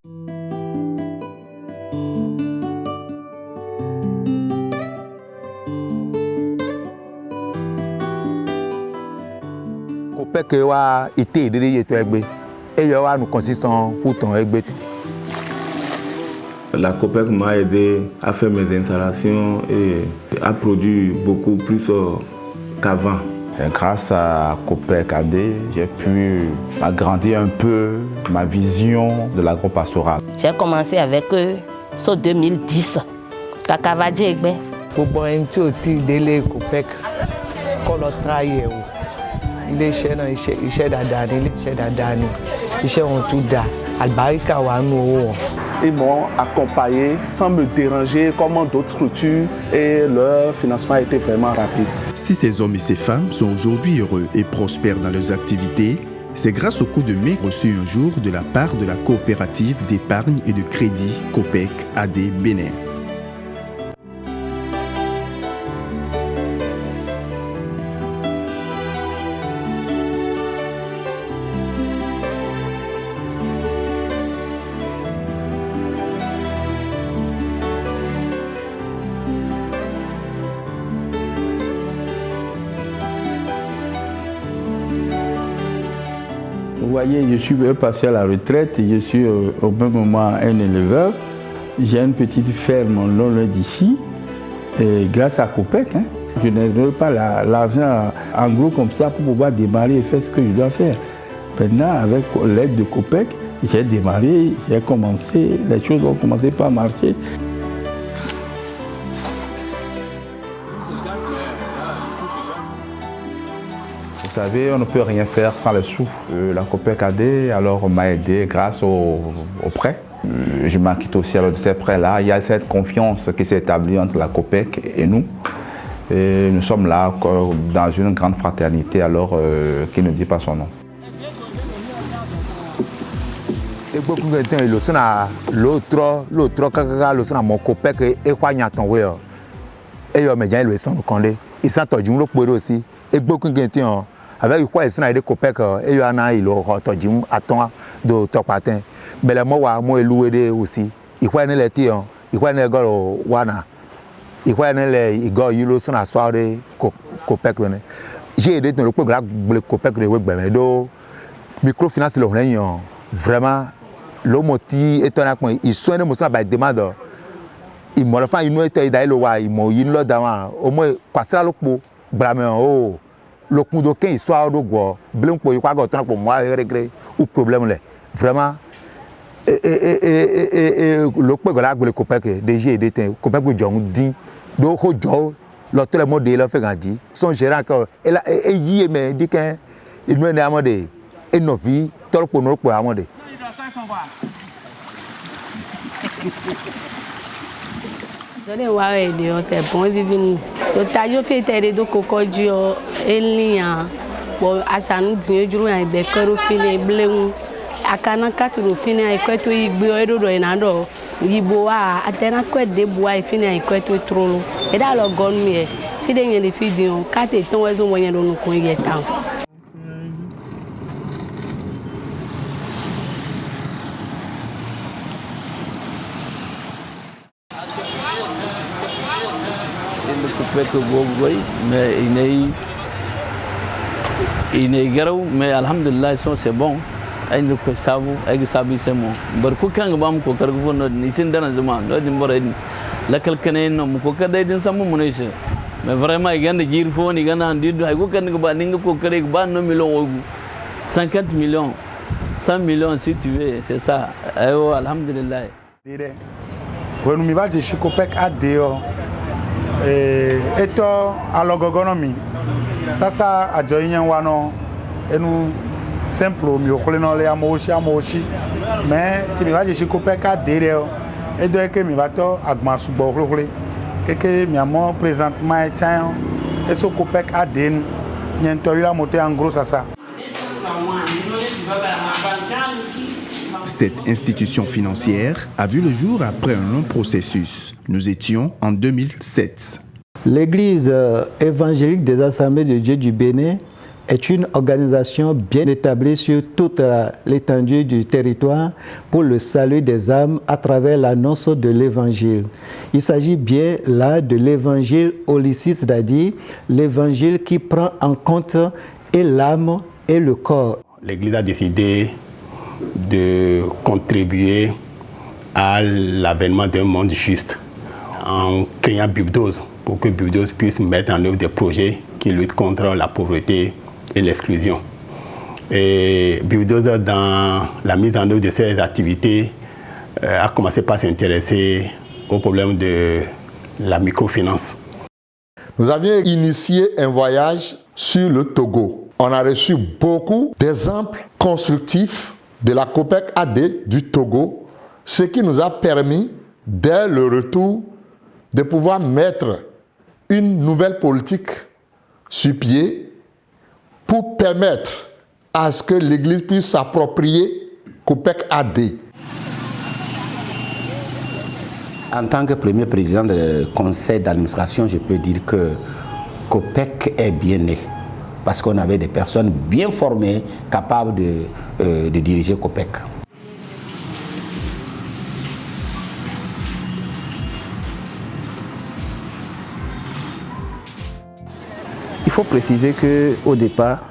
Copec a été aidé et nous consistons pour ton egbe. La Copec m'a aidé à faire mes installations et à produire beaucoup plus qu'avant. Grâce à Copec AD, j'ai pu agrandir un peu ma vision de l'agro-pastoral. J'ai commencé avec eux en 2010. Kakavadi Egbe. Pour moi, un petit délai Copec, quand on travaille, les chaînes, ils m'ont accompagné sans me déranger comme d'autres structures et leur financement était vraiment rapide. Si ces hommes et ces femmes sont aujourd'hui heureux et prospèrent dans leurs activités, c'est grâce au coup de main reçu un jour de la part de la coopérative d'épargne et de crédit Copec AD Bénin. Vous voyez, je suis passé à la retraite, je suis au même moment un éleveur. J'ai une petite ferme non loin d'ici, et grâce à Copec, je n'ai pas l'argent en gros comme ça pour pouvoir démarrer et faire ce que je dois faire. Maintenant, avec l'aide de Copec, j'ai démarré, j'ai commencé, les choses ont commencé par marcher. Vous savez, on ne peut rien faire sans les sous. La Copec AD alors m'a aidé grâce au prêt. Je m'acquitte aussi de ces prêts-là. Il y a cette confiance qui s'est établie entre la Copec et nous. Et nous sommes là dans une grande fraternité alors qui ne dit pas son nom. L'autre, mon Copec et quoi n'y a ton ouais. Et yo me dit le son condé. Il s'entend du monde pour aussi. Et beaucoup de gens avec quoi ils sont des Copec et yo ana il auto du attend de top patin. Mais le moi loué aussi. Il quoi ne les tion, il quoi ne go wana. Il quoi ne les il go yilo son à soirée Copec. J'ai aidé dans le programme Copec de web do microfinance le réunion. Vraiment l'omoti étonnant il soigne mon ba demande. Il m'a fait une autre idée le wa il m'a une l'autre avant au moins passer le pot bramé oh le coup de 15 histoire de go blanc pour quoi go pour moi regret ou problème là vraiment le pot là le Copec déjà aidé Copec jong dit do ho jo l'autre le modèle là fait gandi son gérant que et y mais dit que il nous est amandé et nos vies tout pour nous pour amandé. C'est bon vivre. Le tailleur fait des deux cocodio et liens. Bon, à ça nous dit du un bécor au fil bleu. À Cana 4 au fin et quoi tu y bois et nado. Y bois à terre quoi de bois et fin et quoi tu trop. Et dans le gonmier, fidèle les filles 4 et ton oiseau moyen dans nos coins y est temps. Mais il est garou, mais alhamdulillah c'est bon. Il ne peut pas savoir, c'est bon. Beaucoup quand on va me coquer, vous ne ici dans le zaman, nous disons la quelqu'un non me coquer d'aide sans mon monnaie. Mais vraiment il gagne des girfons, il gagne un dieu, il gagne que bah n'ingue coquer, il gagne 9 millions, 50 millions, 100 millions si tu veux, c'est ça. Oh alhamdulillah. Quand nous va chez Copec AD et à l'ogogonomie, ça a joint un et nous simple mieux que nous les amochi, mais tu vas chez Copec AD et de que mi va to agma subo que mi amo présentement et ce Copec AD n'y a monté en gros ça. Cette institution financière a vu le jour après un long processus. Nous étions en 2007. L'Église évangélique des Assemblées de Dieu du Bénin est une organisation bien établie sur toute l'étendue du territoire pour le salut des âmes à travers l'annonce de l'Évangile. Il s'agit bien là de l'Évangile holistique, c'est-à-dire l'Évangile qui prend en compte et l'âme et le corps. L'Église a décidé de contribuer à l'avènement d'un monde juste en créant Bibdos pour que Bibdos puisse mettre en œuvre des projets qui luttent contre la pauvreté et l'exclusion. Et Bibdos, dans la mise en œuvre de ces activités, a commencé par s'intéresser au problème de la microfinance. Nous avions initié un voyage sur le Togo. On a reçu beaucoup d'exemples constructifs de la COPEC AD du Togo, ce qui nous a permis, dès le retour, de pouvoir mettre une nouvelle politique sur pied pour permettre à ce que l'Église puisse s'approprier COPEC AD. En tant que premier président du conseil d'administration, je peux dire que COPEC est bien né. Parce qu'on avait des personnes bien formées, capables de diriger COPEC. Il faut préciser qu'au départ,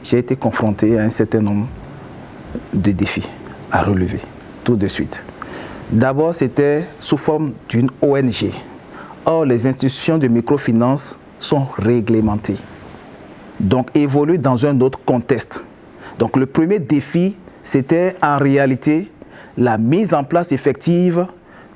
j'ai été confronté à un certain nombre de défis à relever tout de suite. D'abord, c'était sous forme d'une ONG. Or, les institutions de microfinance sont réglementées, donc évoluent dans un autre contexte. Donc le premier défi, c'était en réalité la mise en place effective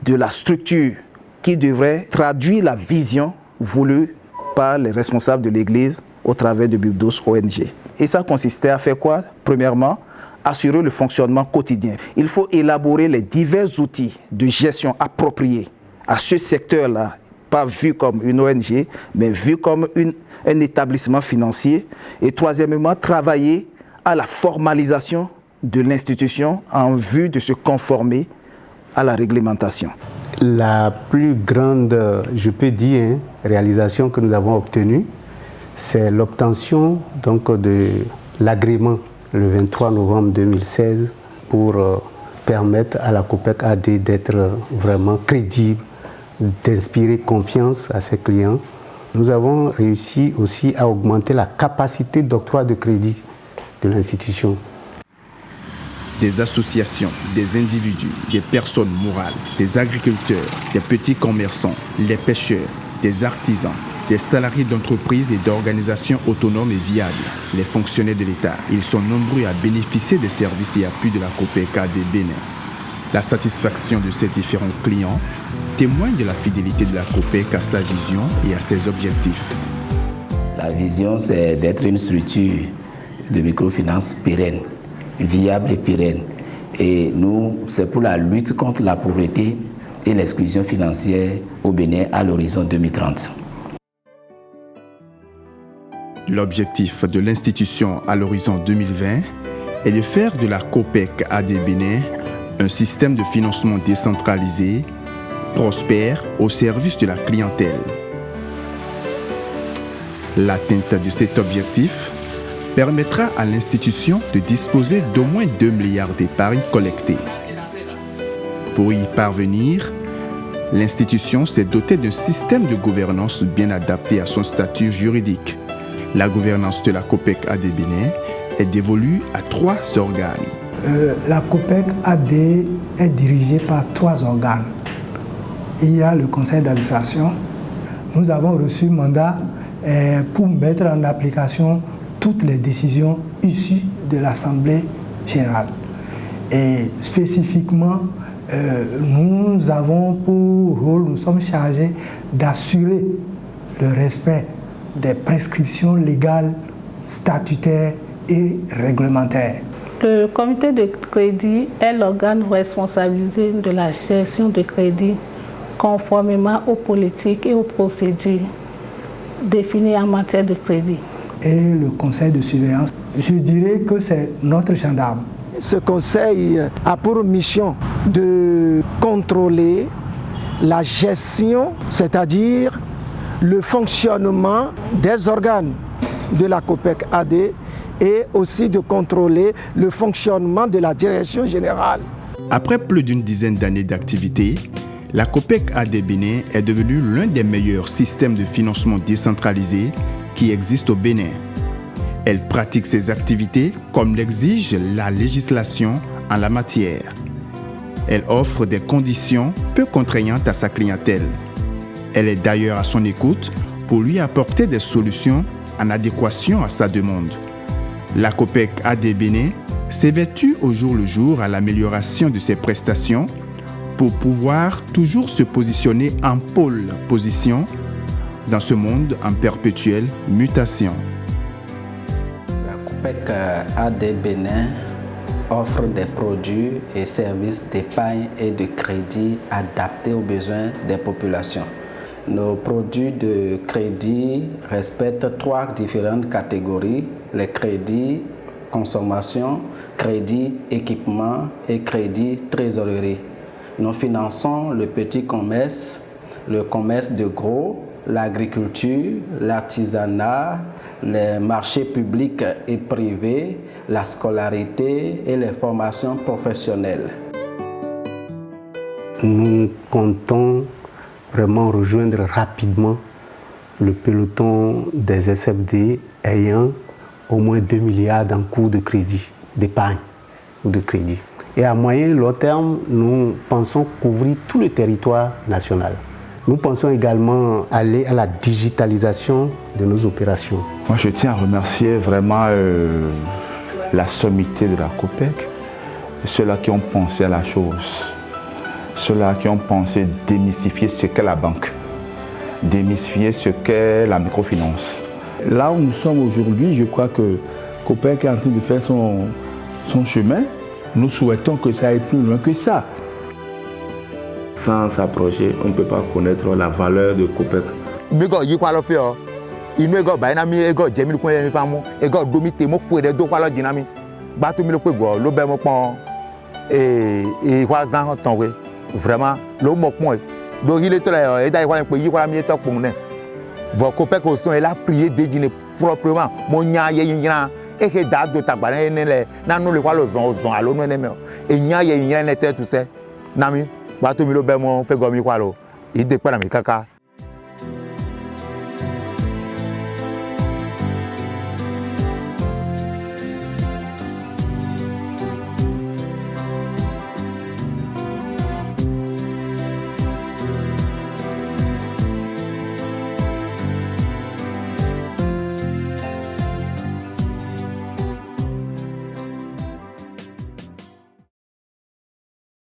de la structure qui devrait traduire la vision voulue par les responsables de l'Église au travers de Bibdos ONG. Et ça consistait à faire quoi? Premièrement, assurer le fonctionnement quotidien. Il faut élaborer les divers outils de gestion appropriés à ce secteur-là, pas vu comme une ONG, mais vu comme un établissement financier. Et troisièmement, travailler à la formalisation de l'institution en vue de se conformer à la réglementation. La plus grande, je peux dire, réalisation que nous avons obtenue, c'est l'obtention de l'agrément le 23 novembre 2016 pour permettre à la COPEC AD d'être vraiment crédible, d'inspirer confiance à ses clients. Nous avons réussi aussi à augmenter la capacité d'octroi de crédit de l'institution. Des associations, des individus, des personnes morales, des agriculteurs, des petits commerçants, les pêcheurs, des artisans, des salariés d'entreprises et d'organisations autonomes et viables, les fonctionnaires de l'État. Ils sont nombreux à bénéficier des services et appuis de la COPEC AD Bénin. La satisfaction de ces différents clients témoigne de la fidélité de la COPEC à sa vision et à ses objectifs. La vision, c'est d'être une structure de microfinance pérenne, viable et pérenne. Et nous, c'est pour la lutte contre la pauvreté et l'exclusion financière au Bénin à l'horizon 2030. L'objectif de l'institution à l'horizon 2020 est de faire de la COPEC AD Bénin un système de financement décentralisé, prospère au service de la clientèle. L'atteinte de cet objectif permettra à l'institution de disposer d'au moins 2 milliards d'épargne collectée. Pour y parvenir, l'institution s'est dotée d'un système de gouvernance bien adapté à son statut juridique. La gouvernance de la COPEC AD Bénin est dévolue à 3 organes. La COPEC AD est dirigée par 3 organes. Il y a le conseil d'administration. Nous avons reçu mandat pour mettre en application toutes les décisions issues de l'Assemblée générale. Et spécifiquement, nous avons pour rôle, nous sommes chargés d'assurer le respect des prescriptions légales, statutaires et réglementaires. Le comité de crédit est l'organe responsabilisé de la gestion de crédit conformément aux politiques et aux procédures définies en matière de crédit. Et le conseil de surveillance, je dirais que c'est notre gendarme. Ce conseil a pour mission de contrôler la gestion, c'est-à-dire le fonctionnement des organes de la COPEC AD et aussi de contrôler le fonctionnement de la direction générale. Après plus d'une dizaine d'années d'activité, la COPEC AD Bénin est devenue l'un des meilleurs systèmes de financement décentralisé qui existent au Bénin. Elle pratique ses activités comme l'exige la législation en la matière. Elle offre des conditions peu contraignantes à sa clientèle. Elle est d'ailleurs à son écoute pour lui apporter des solutions en adéquation à sa demande. La COPEC AD Bénin s'évertue au jour le jour à l'amélioration de ses prestations pour pouvoir toujours se positionner en pôle position dans ce monde en perpétuelle mutation. La COPEC AD Bénin offre des produits et services d'épargne et de crédit adaptés aux besoins des populations. Nos produits de crédit respectent 3 différentes catégories: les crédits consommation, crédit équipement et crédit trésorerie. Nous finançons le petit commerce, le commerce de gros, l'agriculture, l'artisanat, les marchés publics et privés, la scolarité et les formations professionnelles. Nous comptons vraiment rejoindre rapidement le peloton des SFD ayant au moins 2 milliards en cours de crédit, d'épargne ou de crédit. Et à moyen et long terme, nous pensons couvrir tout le territoire national. Nous pensons également aller à la digitalisation de nos opérations. Moi, je tiens à remercier vraiment la sommité de la COPEC, ceux-là qui ont pensé à la chose, ceux-là qui ont pensé démystifier ce qu'est la banque, démystifier ce qu'est la microfinance. Là où nous sommes aujourd'hui, je crois que COPEC est en train de faire son chemin. Nous souhaitons que ça aille plus loin que ça. Sans s'approcher, on ne peut pas connaître la valeur de COPEC. Vraiment, le mot point. Donc il est là, il elle a prié de dîner proprement. Mon nya yéyina et que date de tabac nele. Nano le quoi le zon allô non aimé. Et nya yéyina n'était tout ça. Nami, bateau milo bemo fait gomi quoi lo. Il déclare mes caca.